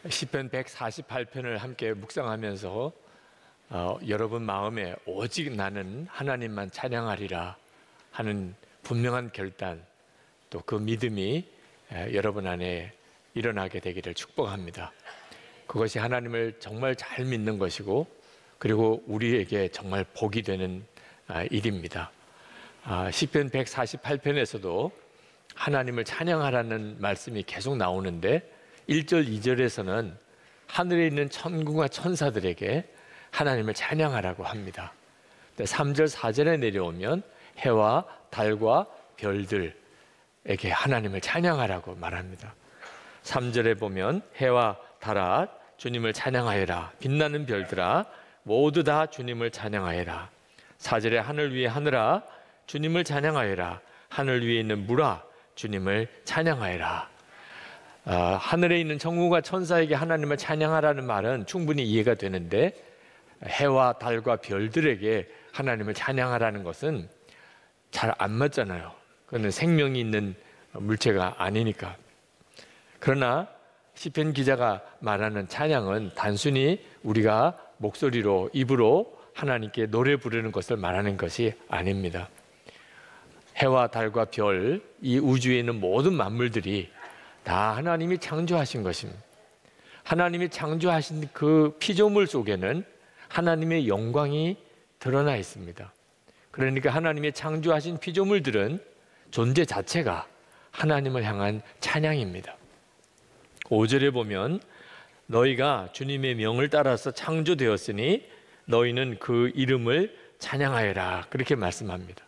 시편 148편을 함께 묵상하면서 여러분 마음에 오직 나는 하나님만 찬양하리라 하는 분명한 결단, 또 그 믿음이 여러분 안에 일어나게 되기를 축복합니다. 그것이 하나님을 정말 잘 믿는 것이고, 그리고 우리에게 정말 복이 되는 일입니다. 시편 148편에서도 하나님을 찬양하라는 말씀이 계속 나오는데 1절, 2절에서는 하늘에 있는 천군과 천사들에게 하나님을 찬양하라고 합니다. 3절, 4절에 내려오면 해와 달과 별들에게 하나님을 찬양하라고 말합니다. 3절에 보면 해와 달아 주님을 찬양하여라, 빛나는 별들아 모두 다 주님을 찬양하여라. 4절에 하늘 위에 하늘아 주님을 찬양하여라, 하늘 위에 있는 물아 주님을 찬양하여라. 하늘에 있는 천군과 천사에게 하나님을 찬양하라는 말은 충분히 이해가 되는데, 해와 달과 별들에게 하나님을 찬양하라는 것은 잘 안 맞잖아요. 그거는 생명이 있는 물체가 아니니까. 그러나 시편 기자가 말하는 찬양은 단순히 우리가 목소리로, 입으로 하나님께 노래 부르는 것을 말하는 것이 아닙니다. 해와 달과 별, 이 우주에 있는 모든 만물들이 다 하나님이 창조하신 것입니다. 하나님이 창조하신 그 피조물 속에는 하나님의 영광이 드러나 있습니다. 그러니까 하나님이 창조하신 피조물들은 존재 자체가 하나님을 향한 찬양입니다. 5절에 보면 너희가 주님의 명을 따라서 창조되었으니 너희는 그 이름을 찬양하여라, 그렇게 말씀합니다.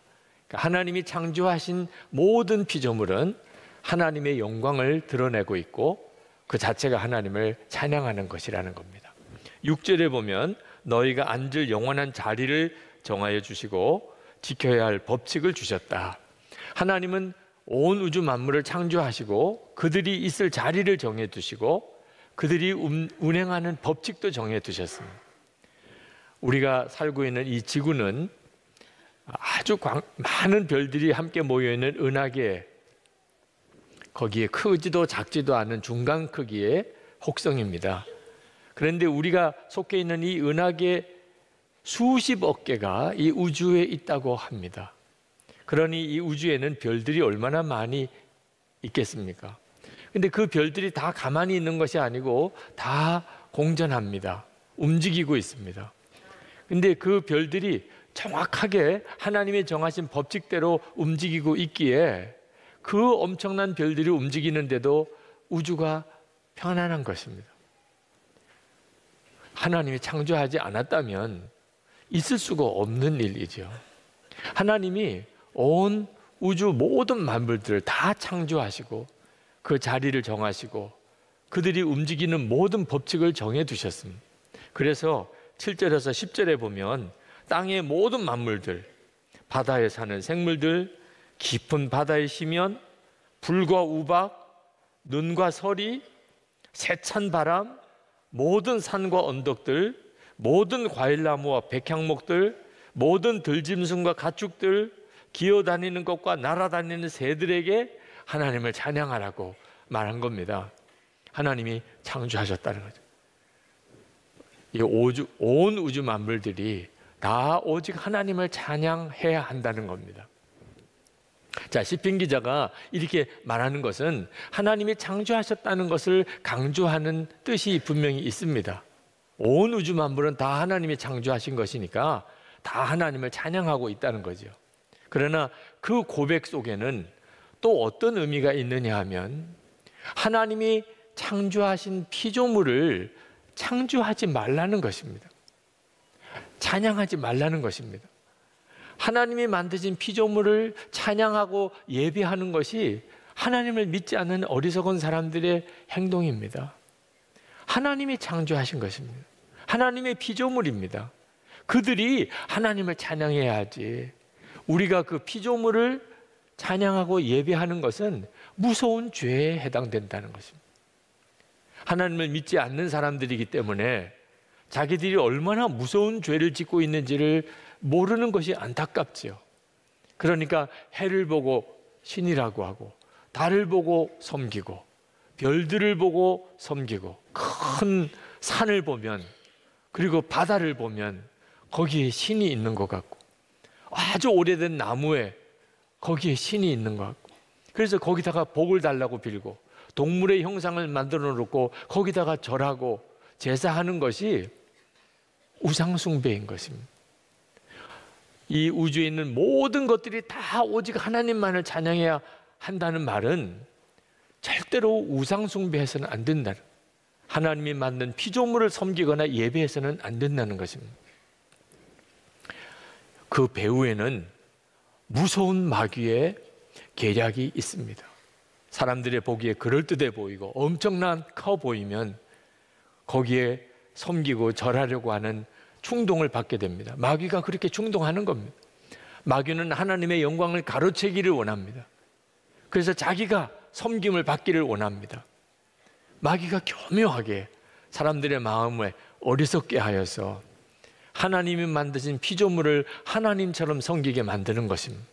그러니까 하나님이 창조하신 모든 피조물은 하나님의 영광을 드러내고 있고 그 자체가 하나님을 찬양하는 것이라는 겁니다. 6절에 보면 너희가 앉을 영원한 자리를 정하여 주시고 지켜야 할 법칙을 주셨다. 하나님은 온 우주 만물을 창조하시고 그들이 있을 자리를 정해 두시고 그들이 운행하는 법칙도 정해 두셨습니다. 우리가 살고 있는 이 지구는 아주 많은 별들이 함께 모여있는 은하계, 거기에 크지도 작지도 않은 중간 크기의 혹성입니다. 그런데 우리가 속해 있는 이 은하계 수십억 개가 이 우주에 있다고 합니다. 그러니 이 우주에는 별들이 얼마나 많이 있겠습니까? 근데 그 별들이 다 가만히 있는 것이 아니고 다 공전합니다. 움직이고 있습니다. 근데 그 별들이 정확하게 하나님의 정하신 법칙대로 움직이고 있기에 그 엄청난 별들이 움직이는데도 우주가 편안한 것입니다. 하나님이 창조하지 않았다면 있을 수가 없는 일이죠. 하나님이 온 우주 모든 만물들을 다 창조하시고 그 자리를 정하시고 그들이 움직이는 모든 법칙을 정해 두셨습니다. 그래서 7절에서 10절에 보면 땅의 모든 만물들, 바다에 사는 생물들, 깊은 바다의 심연, 불과 우박, 눈과 서리, 세찬 바람, 모든 산과 언덕들, 모든 과일나무와 백향목들, 모든 들짐승과 가축들, 기어다니는 것과 날아다니는 새들에게 하나님을 찬양하라고 말한 겁니다. 하나님이 창조하셨다는 거죠. 이 온 우주 만물들이 다 오직 하나님을 찬양해야 한다는 겁니다. 자, 시편 기자가 이렇게 말하는 것은 하나님이 창조하셨다는 것을 강조하는 뜻이 분명히 있습니다. 온 우주 만물은 다 하나님이 창조하신 것이니까 다 하나님을 찬양하고 있다는 거죠. 그러나 그 고백 속에는 또 어떤 의미가 있느냐 하면 하나님이 창조하신 피조물을 창조하지 말라는 것입니다. 찬양하지 말라는 것입니다. 하나님이 만드신 피조물을 찬양하고 예배하는 것이 하나님을 믿지 않는 어리석은 사람들의 행동입니다. 하나님이 창조하신 것입니다. 하나님의 피조물입니다. 그들이 하나님을 찬양해야 하지, 우리가 그 피조물을 찬양하고 예배하는 것은 무서운 죄에 해당된다는 것입니다. 하나님을 믿지 않는 사람들이기 때문에 자기들이 얼마나 무서운 죄를 짓고 있는지를 모르는 것이 안타깝지요. 그러니까 해를 보고 신이라고 하고 달을 보고 섬기고 별들을 보고 섬기고, 큰 산을 보면, 그리고 바다를 보면 거기에 신이 있는 것 같고, 아주 오래된 나무에 거기에 신이 있는 것 같고, 그래서 거기다가 복을 달라고 빌고, 동물의 형상을 만들어 놓고 거기다가 절하고 제사하는 것이 우상숭배인 것입니다. 이 우주에 있는 모든 것들이 다 오직 하나님만을 찬양해야 한다는 말은 절대로 우상숭배해서는 안 된다는, 하나님이 만든 피조물을 섬기거나 예배해서는 안 된다는 것입니다. 그 배후에는 무서운 마귀의 계략이 있습니다. 사람들의 보기에 그럴듯해 보이고 엄청난 커 보이면 거기에 섬기고 절하려고 하는 충동을 받게 됩니다. 마귀가 그렇게 충동하는 겁니다. 마귀는 하나님의 영광을 가로채기를 원합니다. 그래서 자기가 섬김을 받기를 원합니다. 마귀가 교묘하게 사람들의 마음을 어리석게 하여서 하나님이 만드신 피조물을 하나님처럼 섬기게 만드는 것입니다.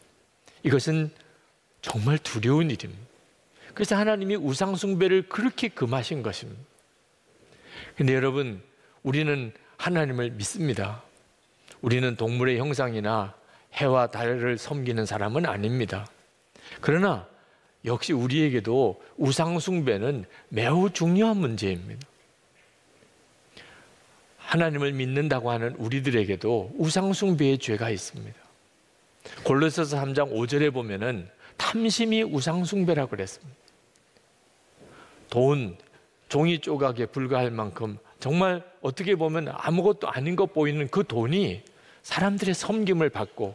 이것은 정말 두려운 일입니다. 그래서 하나님이 우상숭배를 그렇게 금하신 것입니다. 그런데 여러분, 우리는 하나님을 믿습니다. 우리는 동물의 형상이나 해와 달을 섬기는 사람은 아닙니다. 그러나 역시 우리에게도 우상숭배는 매우 중요한 문제입니다. 하나님을 믿는다고 하는 우리들에게도 우상숭배의 죄가 있습니다. 골로새서 3장 5절에 보면은 탐심이 우상숭배라고 그랬습니다. 돈, 종이 조각에 불과할 만큼 정말 어떻게 보면 아무것도 아닌 것 보이는 그 돈이 사람들의 섬김을 받고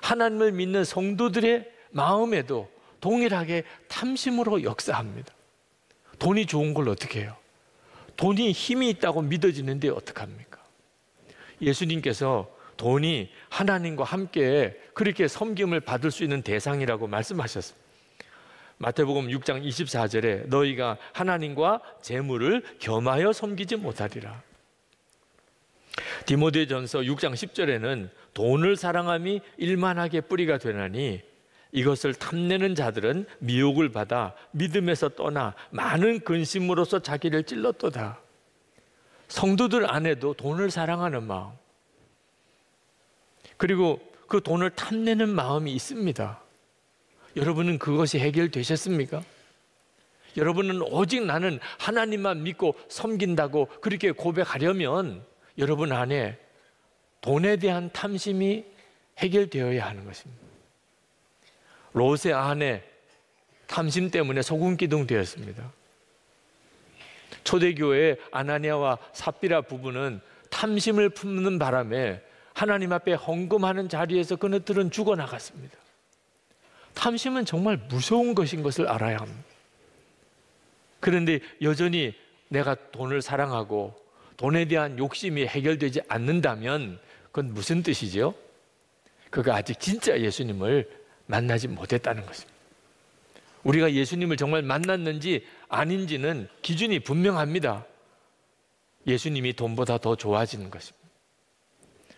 하나님을 믿는 성도들의 마음에도 동일하게 탐심으로 역사합니다. 돈이 좋은 걸 어떻게 해요? 돈이 힘이 있다고 믿어지는데 어떡합니까? 예수님께서 돈이 하나님과 함께 그렇게 섬김을 받을 수 있는 대상이라고 말씀하셨습니다. 마태복음 6장 24절에 너희가 하나님과 재물을 겸하여 섬기지 못하리라. 디모데전서 6장 10절에는 돈을 사랑함이 일만하게 뿌리가 되나니 이것을 탐내는 자들은 미혹을 받아 믿음에서 떠나 많은 근심으로써 자기를 찔렀도다. 성도들 안에도 돈을 사랑하는 마음, 그리고 그 돈을 탐내는 마음이 있습니다. 여러분은 그것이 해결되셨습니까? 여러분은 오직 나는 하나님만 믿고 섬긴다고 그렇게 고백하려면 여러분 안에 돈에 대한 탐심이 해결되어야 하는 것입니다. 롯의 아내 탐심 때문에 소금기둥 되었습니다. 초대교회의 아나니아와 삽비라 부부는 탐심을 품는 바람에 하나님 앞에 헌금하는 자리에서 그들은 죽어나갔습니다. 탐심은 정말 무서운 것인 것을 알아야 합니다. 그런데 여전히 내가 돈을 사랑하고 돈에 대한 욕심이 해결되지 않는다면 그건 무슨 뜻이죠? 그가 아직 진짜 예수님을 만나지 못했다는 것입니다. 우리가 예수님을 정말 만났는지 아닌지는 기준이 분명합니다. 예수님이 돈보다 더 좋아지는 것입니다.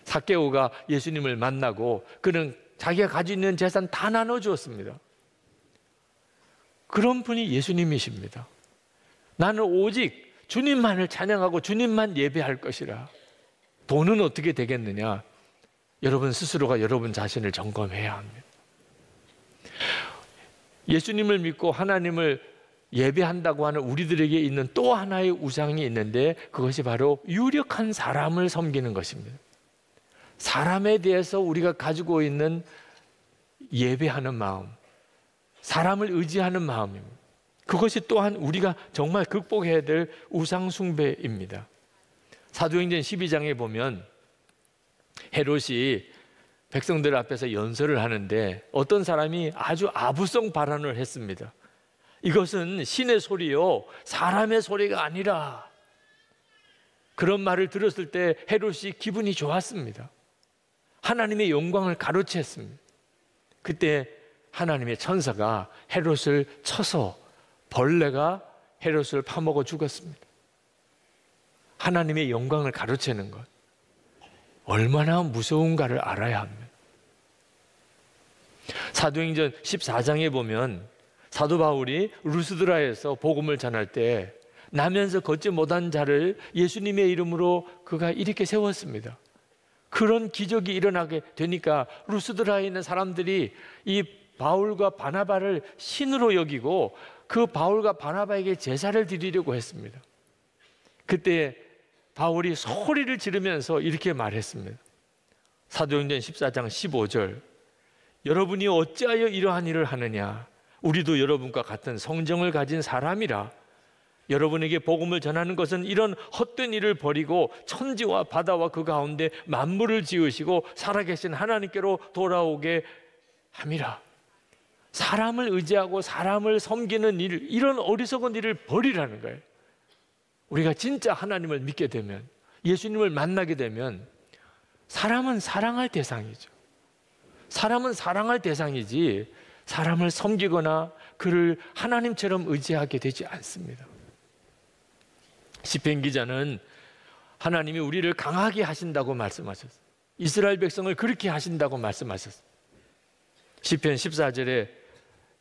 삭개오가 예수님을 만나고 그는 자기가 가지고 있는 재산 다 나눠주었습니다. 그런 분이 예수님이십니다. 나는 오직 주님만을 찬양하고 주님만 예배할 것이라. 돈은 어떻게 되겠느냐? 여러분 스스로가 여러분 자신을 점검해야 합니다. 예수님을 믿고 하나님을 예배한다고 하는 우리들에게 있는 또 하나의 우상이 있는데 그것이 바로 유력한 사람을 섬기는 것입니다. 사람에 대해서 우리가 가지고 있는 예배하는 마음, 사람을 의지하는 마음입니다. 그것이 또한 우리가 정말 극복해야 될 우상숭배입니다. 사도행전 12장에 보면 헤롯이 백성들 앞에서 연설을 하는데 어떤 사람이 아주 아부성 발언을 했습니다. 이것은 신의 소리요 사람의 소리가 아니라. 그런 말을 들었을 때 헤롯이 기분이 좋았습니다. 하나님의 영광을 가로챘습니다. 그때 하나님의 천사가 헤롯을 쳐서 벌레가 헤롯을 파먹어 죽었습니다. 하나님의 영광을 가로채는 것 얼마나 무서운가를 알아야 합니다. 사도행전 14장에 보면 사도 바울이 루스드라에서 복음을 전할 때 나면서 걷지 못한 자를 예수님의 이름으로 그가 이렇게 세웠습니다. 그런 기적이 일어나게 되니까 루스드라에 있는 사람들이 이 바울과 바나바를 신으로 여기고 그 바울과 바나바에게 제사를 드리려고 했습니다. 그때 바울이 소리를 지르면서 이렇게 말했습니다. 사도행전 14장 15절, 여러분이 어찌하여 이러한 일을 하느냐? 우리도 여러분과 같은 성정을 가진 사람이라. 여러분에게 복음을 전하는 것은 이런 헛된 일을 버리고 천지와 바다와 그 가운데 만물을 지으시고 살아계신 하나님께로 돌아오게 함이라. 사람을 의지하고 사람을 섬기는 일, 이런 어리석은 일을 버리라는 거예요. 우리가 진짜 하나님을 믿게 되면, 예수님을 만나게 되면 사람은 사랑할 대상이죠. 사람은 사랑할 대상이지 사람을 섬기거나 그를 하나님처럼 의지하게 되지 않습니다. 시편 기자는 하나님이 우리를 강하게 하신다고 말씀하셨어요. 이스라엘 백성을 그렇게 하신다고 말씀하셨어요. 시편 14절에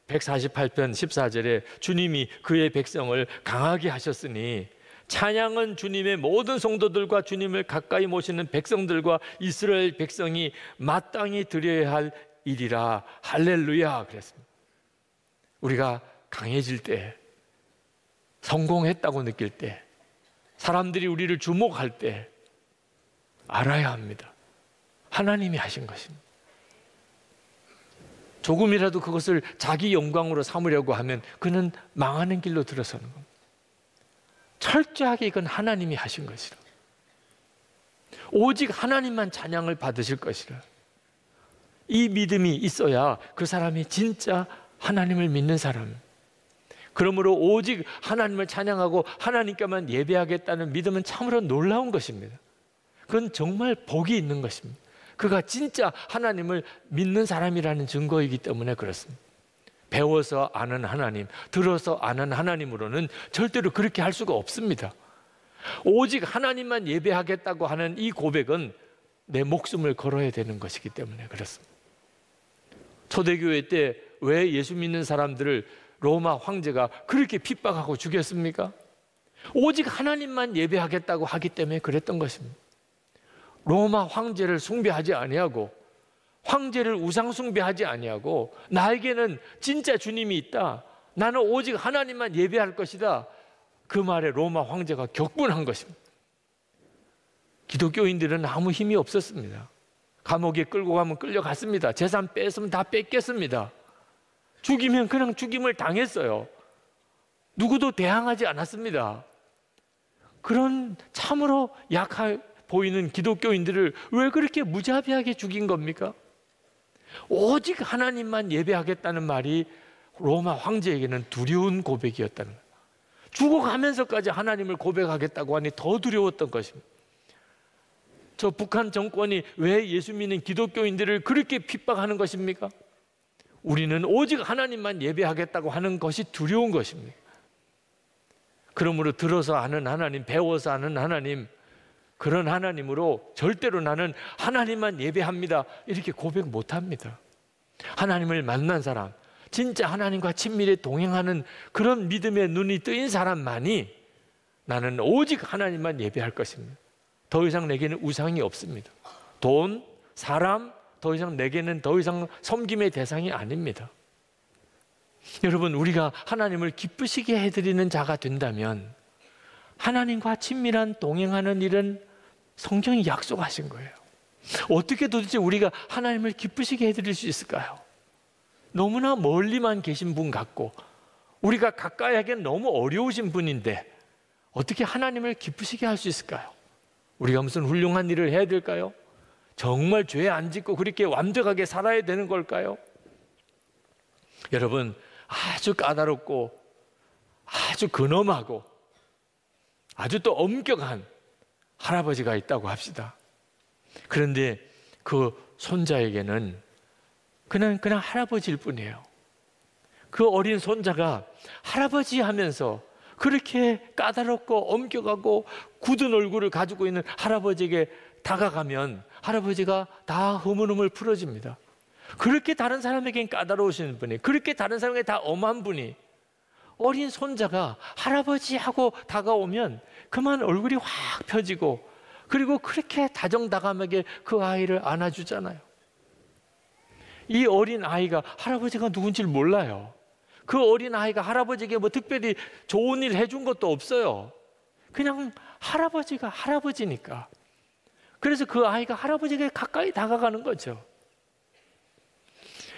148편 14절에 주님이 그의 백성을 강하게 하셨으니 찬양은 주님의 모든 성도들과 주님을 가까이 모시는 백성들과 이스라엘 백성이 마땅히 드려야 할 일이라. 할렐루야 그랬습니다. 우리가 강해질 때, 성공했다고 느낄 때, 사람들이 우리를 주목할 때 알아야 합니다. 하나님이 하신 것입니다. 조금이라도 그것을 자기 영광으로 삼으려고 하면 그는 망하는 길로 들어서는 겁니다. 철저하게 이건 하나님이 하신 것이라. 오직 하나님만 찬양을 받으실 것이라. 이 믿음이 있어야 그 사람이 진짜 하나님을 믿는 사람. 그러므로 오직 하나님을 찬양하고 하나님께만 예배하겠다는 믿음은 참으로 놀라운 것입니다. 그건 정말 복이 있는 것입니다. 그가 진짜 하나님을 믿는 사람이라는 증거이기 때문에 그렇습니다. 배워서 아는 하나님, 들어서 아는 하나님으로는 절대로 그렇게 할 수가 없습니다. 오직 하나님만 예배하겠다고 하는 이 고백은 내 목숨을 걸어야 되는 것이기 때문에 그렇습니다. 초대교회 때 왜 예수 믿는 사람들을 로마 황제가 그렇게 핍박하고 죽였습니까? 오직 하나님만 예배하겠다고 하기 때문에 그랬던 것입니다. 로마 황제를 숭배하지 아니하고 황제를 우상 숭배하지 아니하고 나에게는 진짜 주님이 있다. 나는 오직 하나님만 예배할 것이다. 그 말에 로마 황제가 격분한 것입니다. 기독교인들은 아무 힘이 없었습니다. 감옥에 끌고 가면 끌려갔습니다. 재산 뺏으면 다 뺏겼습니다. 죽이면 그냥 죽임을 당했어요. 누구도 대항하지 않았습니다. 그런 참으로 약해 보이는 기독교인들을 왜 그렇게 무자비하게 죽인 겁니까? 오직 하나님만 예배하겠다는 말이 로마 황제에게는 두려운 고백이었다는 거예요. 죽어가면서까지 하나님을 고백하겠다고 하니 더 두려웠던 것입니다. 저 북한 정권이 왜 예수 믿는 기독교인들을 그렇게 핍박하는 것입니까? 우리는 오직 하나님만 예배하겠다고 하는 것이 두려운 것입니다. 그러므로 들어서 아는 하나님, 배워서 아는 하나님, 그런 하나님으로 절대로 나는 하나님만 예배합니다 이렇게 고백 못합니다. 하나님을 만난 사람, 진짜 하나님과 친밀히 동행하는 그런 믿음의 눈이 뜨인 사람만이 나는 오직 하나님만 예배할 것입니다. 더 이상 내게는 우상이 없습니다. 돈, 사람, 더 이상 내게는 더 이상 섬김의 대상이 아닙니다. 여러분, 우리가 하나님을 기쁘시게 해드리는 자가 된다면 하나님과 친밀한 동행하는 일은 성경이 약속하신 거예요. 어떻게 도대체 우리가 하나님을 기쁘시게 해드릴 수 있을까요? 너무나 멀리만 계신 분 같고 우리가 가까이 하기엔 너무 어려우신 분인데 어떻게 하나님을 기쁘시게 할 수 있을까요? 우리가 무슨 훌륭한 일을 해야 될까요? 정말 죄 안 짓고 그렇게 완벽하게 살아야 되는 걸까요? 여러분, 아주 까다롭고 아주 근엄하고 아주 또 엄격한 할아버지가 있다고 합시다. 그런데 그 손자에게는 그냥 할아버지일 뿐이에요. 그 어린 손자가 할아버지 하면서 그렇게 까다롭고 엄격하고 굳은 얼굴을 가지고 있는 할아버지에게 다가가면 할아버지가 다 흐물흐물 풀어집니다. 그렇게 다른 사람에겐 까다로우신 분이, 그렇게 다른 사람에게 다 엄한 분이 어린 손자가 할아버지 하고 다가오면 그만 얼굴이 확 펴지고, 그리고 그렇게 다정다감하게 그 아이를 안아주잖아요. 이 어린 아이가 할아버지가 누군지를 몰라요. 그 어린 아이가 할아버지에게 뭐 특별히 좋은 일 해준 것도 없어요. 그냥 할아버지가 할아버지니까. 그래서 그 아이가 할아버지에게 가까이 다가가는 거죠.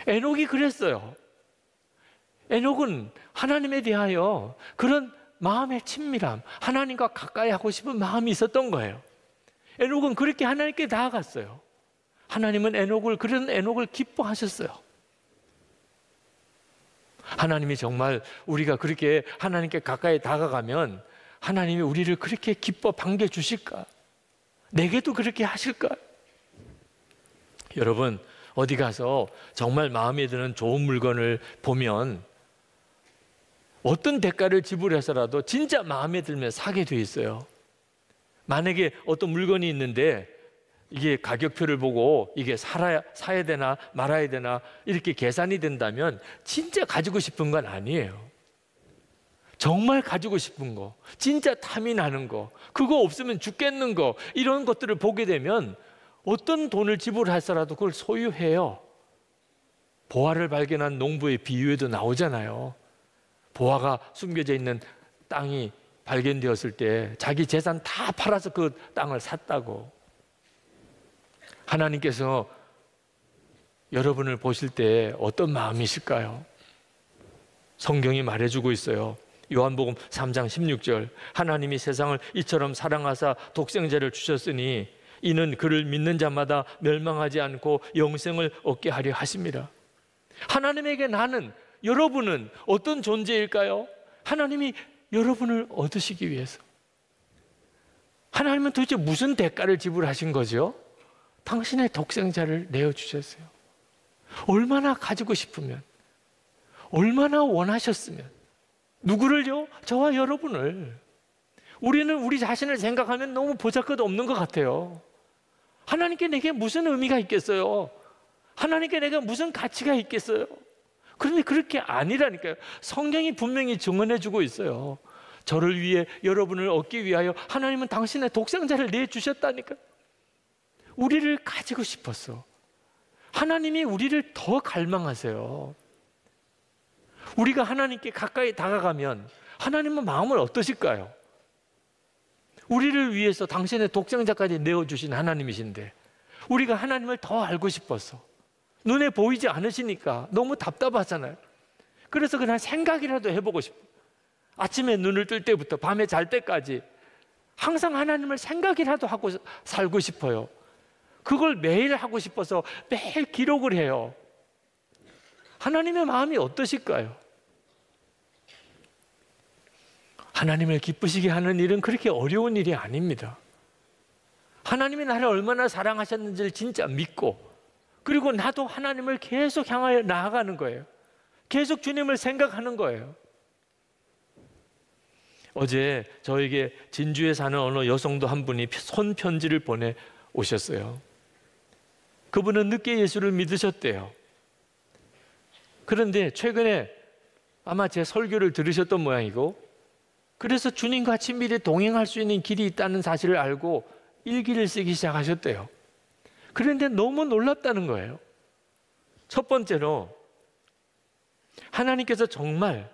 에녹이 그랬어요. 에녹은 하나님에 대하여 그런 마음의 친밀함, 하나님과 가까이 하고 싶은 마음이 있었던 거예요. 에녹은 그렇게 하나님께 나아갔어요. 하나님은 그런 에녹을 기뻐하셨어요. 하나님이 정말 우리가 그렇게 하나님께 가까이 다가가면 하나님이 우리를 그렇게 기뻐 반겨주실까? 내게도 그렇게 하실까? 여러분, 어디 가서 정말 마음에 드는 좋은 물건을 보면 어떤 대가를 지불해서라도 진짜 마음에 들면 사게 돼 있어요. 만약에 어떤 물건이 있는데 이게 가격표를 보고 이게 사야 되나 말아야 되나 이렇게 계산이 된다면 진짜 가지고 싶은 건 아니에요. 정말 가지고 싶은 거, 진짜 탐이 나는 거, 그거 없으면 죽겠는 거, 이런 것들을 보게 되면 어떤 돈을 지불해서라도 그걸 소유해요. 보화를 발견한 농부의 비유에도 나오잖아요. 보화가 숨겨져 있는 땅이 발견되었을 때 자기 재산 다 팔아서 그 땅을 샀다고. 하나님께서 여러분을 보실 때 어떤 마음이실까요? 성경이 말해주고 있어요. 요한복음 3장 16절, 하나님이 세상을 이처럼 사랑하사 독생자를 주셨으니 이는 그를 믿는 자마다 멸망하지 않고 영생을 얻게 하려 하십니다. 하나님에게 나는, 여러분은 어떤 존재일까요? 하나님이 여러분을 얻으시기 위해서. 하나님은 도대체 무슨 대가를 지불하신 거죠? 당신의 독생자를 내어주셨어요. 얼마나 가지고 싶으면, 얼마나 원하셨으면. 누구를요? 저와 여러분을. 우리는 우리 자신을 생각하면 너무 보잘것없는 것 같아요. 하나님께 내게 무슨 의미가 있겠어요? 하나님께 내가 무슨 가치가 있겠어요? 그런데 그렇게 아니라니까요. 성경이 분명히 증언해주고 있어요. 저를 위해, 여러분을 얻기 위하여 하나님은 당신의 독생자를 내주셨다니까요. 우리를 가지고 싶었어. 하나님이 우리를 더 갈망하세요. 우리가 하나님께 가까이 다가가면 하나님은 마음을 어떠실까요? 우리를 위해서 당신의 독생자까지 내어주신 하나님이신데 우리가 하나님을 더 알고 싶어서 눈에 보이지 않으시니까 너무 답답하잖아요. 그래서 그냥 생각이라도 해보고 싶어요. 아침에 눈을 뜰 때부터 밤에 잘 때까지 항상 하나님을 생각이라도 하고 살고 싶어요. 그걸 매일 하고 싶어서 매일 기록을 해요. 하나님의 마음이 어떠실까요? 하나님을 기쁘시게 하는 일은 그렇게 어려운 일이 아닙니다. 하나님이 나를 얼마나 사랑하셨는지를 진짜 믿고, 그리고 나도 하나님을 계속 향하여 나아가는 거예요. 계속 주님을 생각하는 거예요. 어제 저에게 진주에 사는 어느 여성도 한 분이 손편지를 보내 오셨어요. 그분은 늦게 예수를 믿으셨대요. 그런데 최근에 아마 제 설교를 들으셨던 모양이고, 그래서 주님과 친밀히 동행할 수 있는 길이 있다는 사실을 알고 일기를 쓰기 시작하셨대요. 그런데 너무 놀랍다는 거예요. 첫 번째로 하나님께서 정말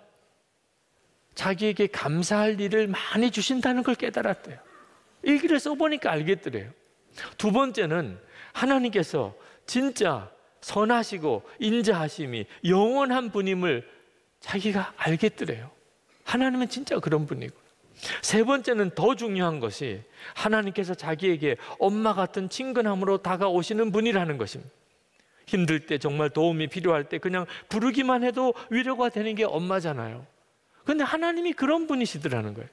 자기에게 감사할 일을 많이 주신다는 걸 깨달았대요. 일기를 써보니까 알겠더래요. 두 번째는 하나님께서 진짜 선하시고 인자하심이 영원한 분임을 자기가 알겠더래요. 하나님은 진짜 그런 분이고. 세 번째는 더 중요한 것이 하나님께서 자기에게 엄마 같은 친근함으로 다가오시는 분이라는 것입니다. 힘들 때, 정말 도움이 필요할 때 그냥 부르기만 해도 위로가 되는 게 엄마잖아요. 그런데 하나님이 그런 분이시더라는 거예요.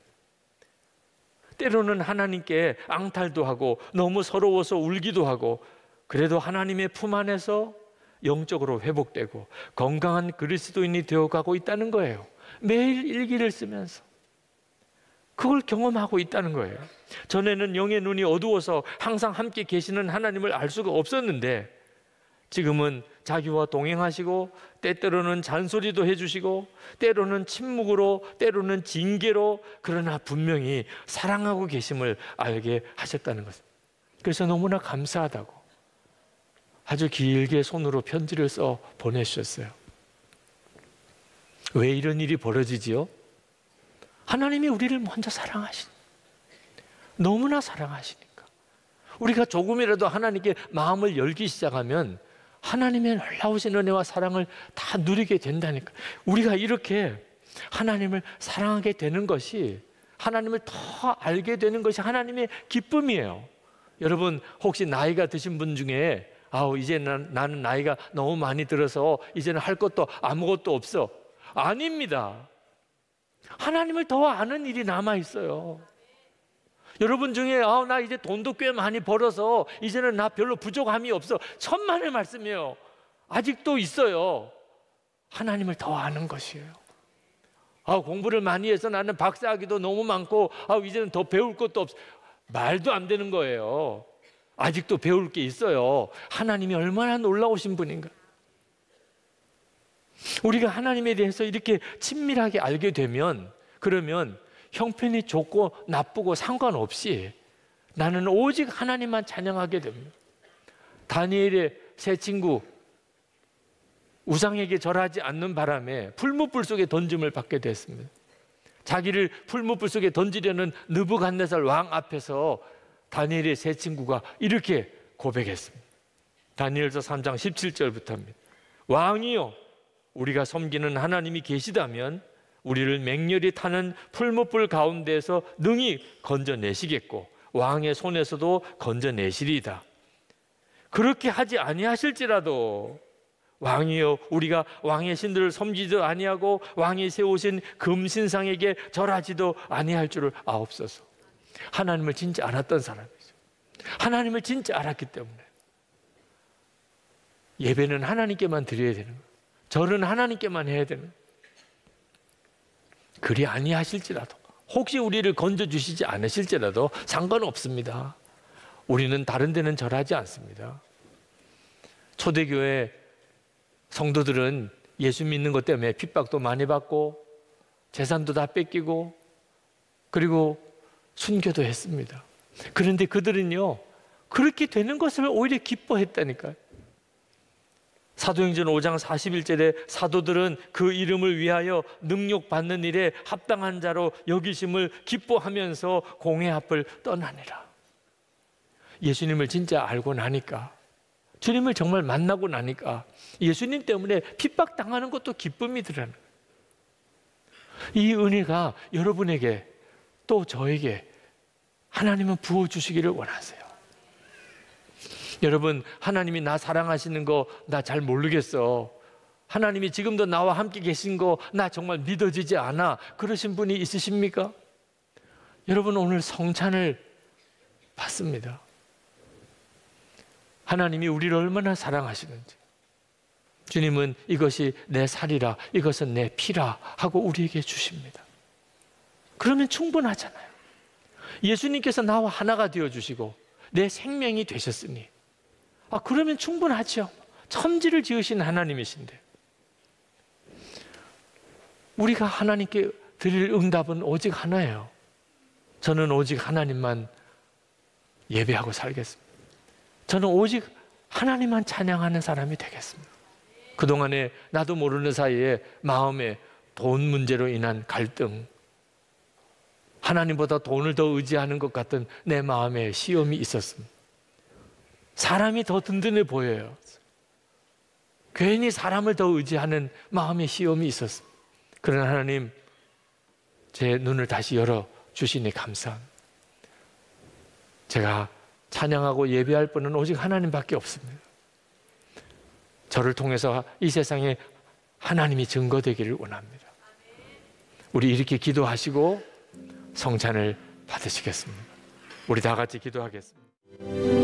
때로는 하나님께 앙탈도 하고 너무 서러워서 울기도 하고, 그래도 하나님의 품 안에서 영적으로 회복되고 건강한 그리스도인이 되어가고 있다는 거예요. 매일 일기를 쓰면서 그걸 경험하고 있다는 거예요. 전에는 영의 눈이 어두워서 항상 함께 계시는 하나님을 알 수가 없었는데 지금은 자기와 동행하시고 때때로는 잔소리도 해주시고 때로는 침묵으로 때로는 징계로 그러나 분명히 사랑하고 계심을 알게 하셨다는 것. 그래서 너무나 감사하다고 아주 길게 손으로 편지를 써 보내주셨어요. 왜 이런 일이 벌어지지요? 하나님이 우리를 먼저 너무나 사랑하시니까. 우리가 조금이라도 하나님께 마음을 열기 시작하면 하나님의 놀라우신 은혜와 사랑을 다 누리게 된다니까. 우리가 이렇게 하나님을 사랑하게 되는 것이, 하나님을 더 알게 되는 것이 하나님의 기쁨이에요. 여러분, 혹시 나이가 드신 분 중에 이제 나는 나이가 너무 많이 들어서 이제는 할 것도 아무것도 없어. 아닙니다. 하나님을 더 아는 일이 남아있어요. 여러분 중에 나 이제 돈도 꽤 많이 벌어서 이제는 나 별로 부족함이 없어. 천만의 말씀이에요. 아직도 있어요. 하나님을 더 아는 것이에요. 공부를 많이 해서 나는 박사학위도 너무 많고 이제는 더 배울 것도 없어. 말도 안 되는 거예요. 아직도 배울 게 있어요. 하나님이 얼마나 놀라우신 분인가. 우리가 하나님에 대해서 이렇게 친밀하게 알게 되면, 그러면 형편이 좋고 나쁘고 상관없이 나는 오직 하나님만 찬양하게 됩니다. 다니엘의 세 친구 우상에게 절하지 않는 바람에 풀무불 속에 던짐을 받게 됐습니다. 자기를 풀무불 속에 던지려는 느부갓네살 왕 앞에서 다니엘의 세 친구가 이렇게 고백했습니다. 다니엘서 3장 17절부터입니다. 왕이요, 우리가 섬기는 하나님이 계시다면 우리를 맹렬히 타는 풀무불 가운데에서 능히 건져내시겠고 왕의 손에서도 건져내시리이다. 그렇게 하지 아니하실지라도 왕이여, 우리가 왕의 신들을 섬기지도 아니하고 왕이 세우신 금신상에게 절하지도 아니할 줄을 아옵소서. 하나님을 진짜 알았던 사람이죠. 하나님을 진짜 알았기 때문에 예배는 하나님께만 드려야 되는 거예요. 절은 하나님께만 해야 되는 거예요. 그리 아니하실지라도, 혹시 우리를 건져주시지 않으실지라도 상관없습니다. 우리는 다른 데는 절하지 않습니다. 초대교회 성도들은 예수 믿는 것 때문에 핍박도 많이 받고 재산도 다 뺏기고 그리고 순교도 했습니다. 그런데 그들은요, 그렇게 되는 것을 오히려 기뻐했다니까요. 사도행전 5장 41절에 사도들은 그 이름을 위하여 능력받는 일에 합당한 자로 여기심을 기뻐하면서 공회 앞을 떠나니라. 예수님을 진짜 알고 나니까, 주님을 정말 만나고 나니까 예수님 때문에 핍박당하는 것도 기쁨이더라는 거예요. 이 은혜가 여러분에게 또 저에게 하나님은 부어주시기를 원하세요. 여러분, 하나님이 나 사랑하시는 거 나 잘 모르겠어. 하나님이 지금도 나와 함께 계신 거 나 정말 믿어지지 않아. 그러신 분이 있으십니까? 여러분, 오늘 성찬을 받습니다. 하나님이 우리를 얼마나 사랑하시는지. 주님은 이것이 내 살이라, 이것은 내 피라 하고 우리에게 주십니다. 그러면 충분하잖아요. 예수님께서 나와 하나가 되어주시고 내 생명이 되셨으니 그러면 충분하죠. 천지를 지으신 하나님이신데 우리가 하나님께 드릴 응답은 오직 하나예요. 저는 오직 하나님만 예배하고 살겠습니다. 저는 오직 하나님만 찬양하는 사람이 되겠습니다. 그동안에 나도 모르는 사이에 마음에 돈 문제로 인한 갈등, 하나님보다 돈을 더 의지하는 것 같은 내 마음에 시험이 있었습니다. 사람이 더 든든해 보여요. 괜히 사람을 더 의지하는 마음의 시험이 있었습니다. 그러나 하나님, 제 눈을 다시 열어주시니 감사합니다. 제가 찬양하고 예배할 분은 오직 하나님밖에 없습니다. 저를 통해서 이 세상에 하나님이 증거되기를 원합니다. 우리 이렇게 기도하시고 성찬을 받으시겠습니다. 우리 다 같이 기도하겠습니다.